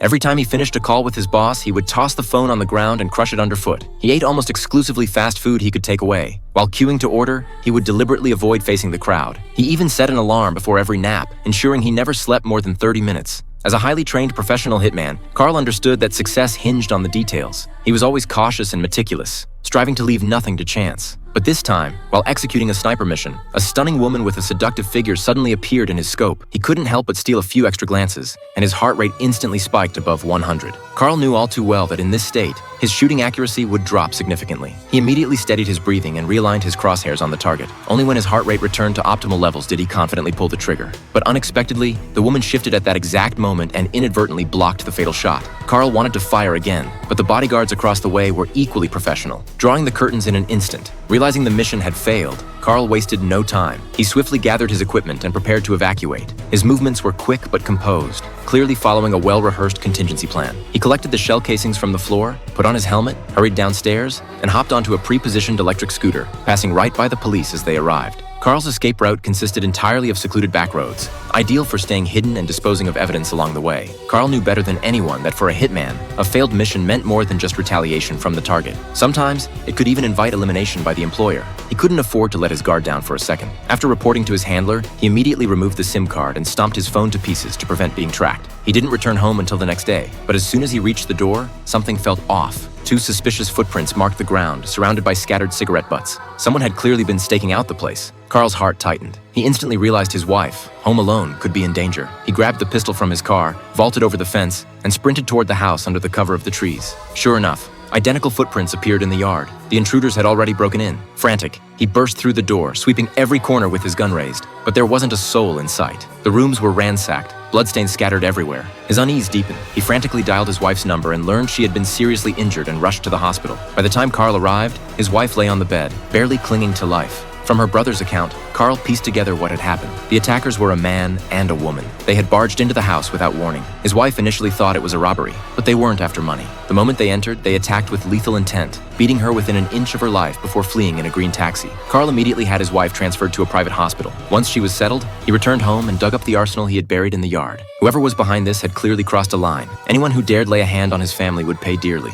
Every time he finished a call with his boss, he would toss the phone on the ground and crush it underfoot. He ate almost exclusively fast food he could take away. While queuing to order, he would deliberately avoid facing the crowd. He even set an alarm before every nap, ensuring he never slept more than 30 minutes. As a highly trained professional hitman, Carl understood that success hinged on the details. He was always cautious and meticulous, striving to leave nothing to chance. But this time, while executing a sniper mission, a stunning woman with a seductive figure suddenly appeared in his scope. He couldn't help but steal a few extra glances, and his heart rate instantly spiked above 100. Carl knew all too well that in this state, his shooting accuracy would drop significantly. He immediately steadied his breathing and realigned his crosshairs on the target. Only when his heart rate returned to optimal levels did he confidently pull the trigger. But unexpectedly, the woman shifted at that exact moment and inadvertently blocked the fatal shot. Carl wanted to fire again, but the bodyguards across the way were equally professional, drawing the curtains in an instant. Realizing the mission had failed, Carl wasted no time. He swiftly gathered his equipment and prepared to evacuate. His movements were quick but composed, clearly following a well-rehearsed contingency plan. He collected the shell casings from the floor, put on his helmet, hurried downstairs, and hopped onto a pre-positioned electric scooter, passing right by the police as they arrived. Carl's escape route consisted entirely of secluded back roads, ideal for staying hidden and disposing of evidence along the way. Carl knew better than anyone that for a hitman, a failed mission meant more than just retaliation from the target. Sometimes, it could even invite elimination by the employer. He couldn't afford to let his guard down for a second. After reporting to his handler, he immediately removed the SIM card and stomped his phone to pieces to prevent being tracked. He didn't return home until the next day, but as soon as he reached the door, something felt off. Two suspicious footprints marked the ground, surrounded by scattered cigarette butts. Someone had clearly been staking out the place. Carl's heart tightened. He instantly realized his wife, home alone, could be in danger. He grabbed the pistol from his car, vaulted over the fence, and sprinted toward the house under the cover of the trees. Sure enough, identical footprints appeared in the yard. The intruders had already broken in. Frantic, he burst through the door, sweeping every corner with his gun raised. But there wasn't a soul in sight. The rooms were ransacked, bloodstains scattered everywhere. His unease deepened. He frantically dialed his wife's number and learned she had been seriously injured and rushed to the hospital. By the time Carl arrived, his wife lay on the bed, barely clinging to life. From her brother's account, Carl pieced together what had happened. The attackers were a man and a woman. They had barged into the house without warning. His wife initially thought it was a robbery, but they weren't after money. The moment they entered, they attacked with lethal intent, beating her within an inch of her life before fleeing in a green taxi. Carl immediately had his wife transferred to a private hospital. Once she was settled, he returned home and dug up the arsenal he had buried in the yard. Whoever was behind this had clearly crossed a line. Anyone who dared lay a hand on his family would pay dearly.